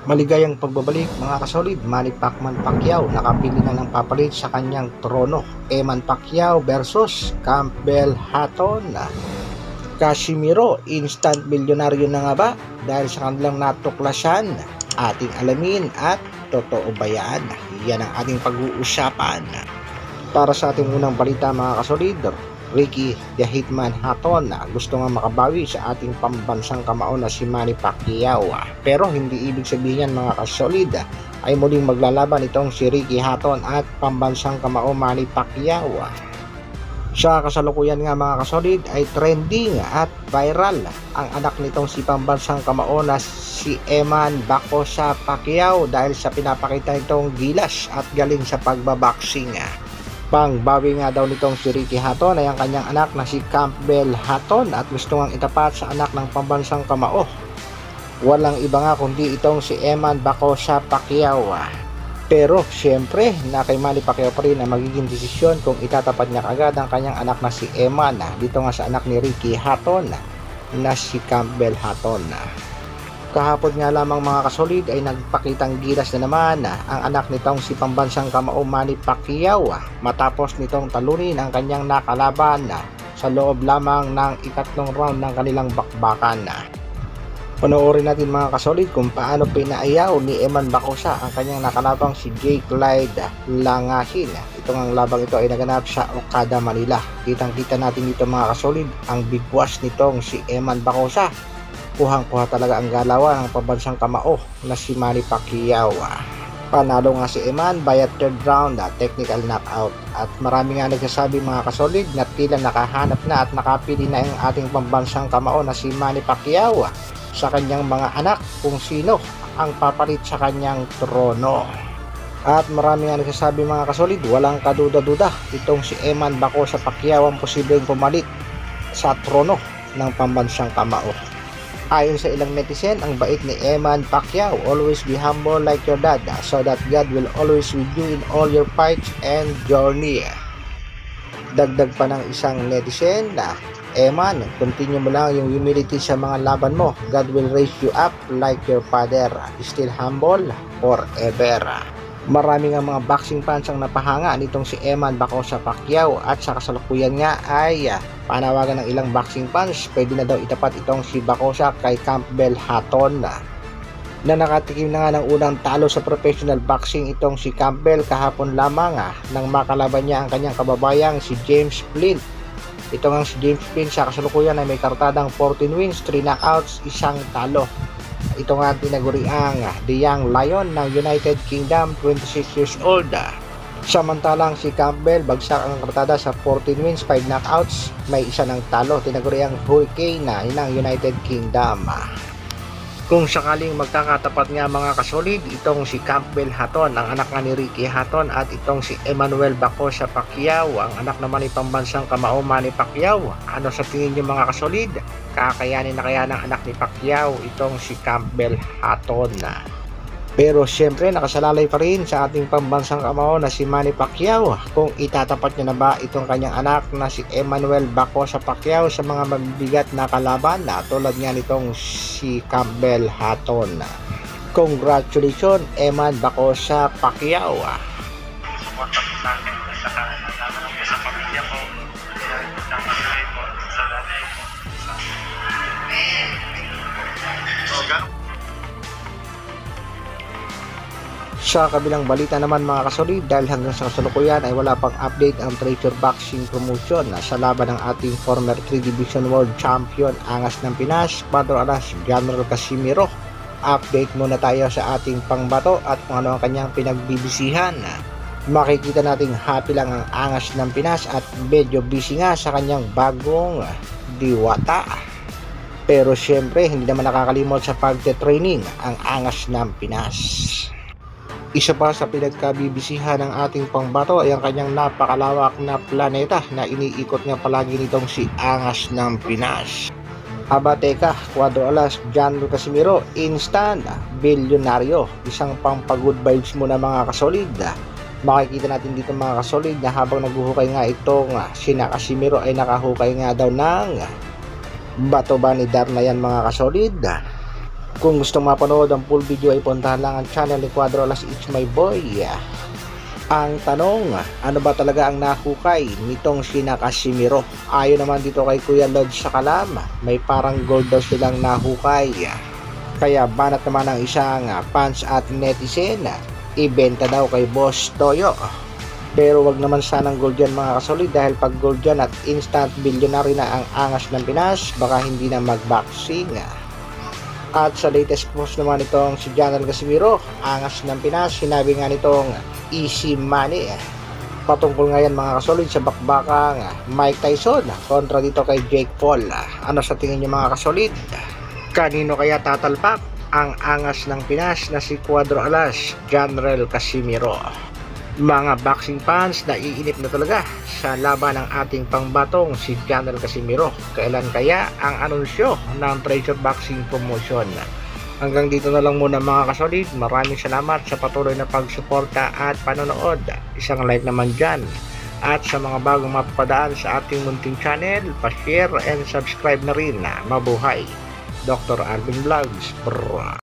Maligayang pagbabalik mga kasolid, Manny Pacquiao nakapili na ng papalit sa kanyang trono. Eman Pacquiao versus Campbell Hatton. Casimiro, instant milyonaryo na nga ba dahil sa kanilang natuklasan? Ating alamin at totoo ba yan? Yan ang ating pag-uusapan. Para sa ating unang balita mga kasolid, Ricky the Hitman Hatton gusto nga makabawi sa ating pambansang kamao na si Manny Pacquiao. Pero hindi ibig sabihin yan mga kasolid ay muling maglalaban itong si Ricky Hatton at pambansang kamao Manny Pacquiao. Sa kasalukuyan nga mga kasolid ay trending at viral ang anak nitong si pambansang kamao na si Eman Bacosa Pacquiao dahil sa pinapakita nitong gilas at galing sa pagbaboxing. Pangbawi nga daw nitong si Ricky Hatton ay ang kanyang anak na si Campbell Hatton at gusto ngang itapat sa anak ng pambansang kamao. Walang iba nga kundi itong si Eman Bacosa Pacquiao. Pero siyempre na kay Manny Pacquiao pa rin ang magiging desisyon kung itatapat niya agad ang kanyang anak na si Eman dito nga sa anak ni Ricky Hatton na si Campbell Hatton. Kahapon nga lamang mga kasolid ay nagpakitang gilas na naman ang anak nitong si pambansang kamao Manny Pacquiao matapos nitong talunin ang kanyang nakalaban sa loob lamang ng ikatlong round ng kanilang bakbakan. Panoorin natin mga kasolid kung paano pinaayaw ni Eman Bacosa ang kanyang nakalabang si Jake Clyde Langahin. Itong labang ito ay naganap sa Okada, Manila. Kitang-kita natin dito mga kasolid ang bigwas nitong si Eman Bacosa. Kuhang-kuha talaga ang galawan ng pambansang kamao na si Manny Pacquiao. Panalo nga si Eman by a third round technical knockout. At marami nga nagsasabi mga kasolid na tila nakahanap na at nakapili na ang ating pambansang kamao na si Manny Pacquiao sa kanyang mga anak kung sino ang papalit sa kanyang trono. At marami nga nagsasabi mga kasolid, walang kaduda-duda itong si Eman Bacosa Pacquiao ang posibleng pumalit sa trono ng pambansang kamao. Ayon sa ilang netizen, ang bait ni Eman Pacquiao, always be humble like your dad so that God will always with you in all your fights and journey. Dagdag pa ng isang netizen na Eman, continue mo lang yung humility sa mga laban mo. God will raise you up like your father. Still humble forever. Marami nga mga boxing fans ang napahanga nitong si Eman Bacosa Pacquiao at sa kasalukuyan nga ay panawagan ng ilang boxing fans pwede na daw itapat itong si Bacosa kay Campbell Hatton na nakatikim na nga ng unang talo sa professional boxing itong si Campbell kahapon lamang nang makalaban niya ang kanyang kababayang si James Flint. Ito nga si James Flint sa kasalukuyan ay may kartadang 14 wins, 3 knockouts, 1 talo. Ito nga tinaguriang The Young Lion ng United Kingdom, 26 years old. Samantalang si Campbell bagsak ang kartada sa 14 wins, 5 knockouts, may 1 ng talo. Tinaguriang Hurricane ng United Kingdom. Kung sakaling magkakatapat nga mga kasolid, itong si Campbell Hatton, ang anak nga ni Ricky Hatton at itong si Emmanuel Bacosa Pacquiao, ang anak naman ni pambansang kamao Manny Pacquiao. Ano sa tingin niyo mga kasolid? Kakayanin na kaya ng anak ni Pacquiao itong si Campbell Hatton? Pero siyempre nakasalalay pa rin sa ating pambansang kamao na si Manny Pacquiao kung itatapat niya na ba itong kanyang anak na si Emmanuel Bacosa Pacquiao sa mga mabibigat na kalaban tulad nga nitong si Campbell Hatton. Congratulations Eman Bacosa Pacquiao. Suporta po namin sa pamilya ko, sa pamilya ko, sa nanay ko. So, ganun. Sa kabilang balita naman mga kasolid, dahil hanggang sa kasalukuyan ay wala pang update ang Treasure Boxing Promotion sa laban ng ating former 3 Division World Champion Angas ng Pinas, Padre Alas General Casimiro. Update muna tayo sa ating pangbato at kung ano ang kanyang pinagbibisihan. Makikita nating happy lang ang Angas ng Pinas at medyo busy nga sa kanyang bagong diwata. Pero syempre hindi naman nakakalimot sa pagte-training ang Angas ng Pinas. Isa pa sa pinagkabibisihan ng ating pangbato ay ang kanyang napakalawak na planeta na iniikot nga palagi nitong si Angas ng Pinas. Aba teka, Cuadro Alas General Casimiro, instant bilyonaryo. Isang pampagood vibes mo na mga kasolid. Makikita natin dito mga kasolid na habang naghuhukay nga itong sina Casimiro ay nakahukay nga daw ng bato ba ni Darna yan mga kasolid. Kung gusto mapanood ang full video ay puntahan lang ang channel ni Cuadro Alas, It's My Boy. Ang tanong, ano ba talaga ang nahukay nitong sina Casimiro? Ayon naman dito kay Kuya Lodge sa Kalam, may parang gold daw silang nahukay. Kaya banat naman ang isang fans at netizen, ibenta daw kay Boss Toyo. Pero wag naman sanang gold yan mga kasolid, dahil pag gold yan at instant billionaire na ang angas ng Pinas, baka hindi na mag-boxing. At sa latest post naman itong si General Casimiro, angas ng Pinas, sinabi nga nitong easy money. Patungkol nga yan mga kasolid sa bakbakang Mike Tyson kontra dito kay Jake Paul. Ano sa tingin niyo mga kasolid? Kanino kaya tatalpak ang angas ng Pinas na si Cuadro Alas, General Casimiro? Mga boxing fans, naiinip na talaga sa laban ng ating pangbatong si General Casimiro. Kailan kaya ang anunsyo ng Treasure Boxing Promotion? Hanggang dito na lang muna mga kasolid. Maraming salamat sa patuloy na pagsuporta at panonood. Isang like naman dyan. At sa mga bagong mapapadaan sa ating munting channel, pa-share and subscribe na rin. Mabuhay! Dr. Alvin Vlogs. Brr.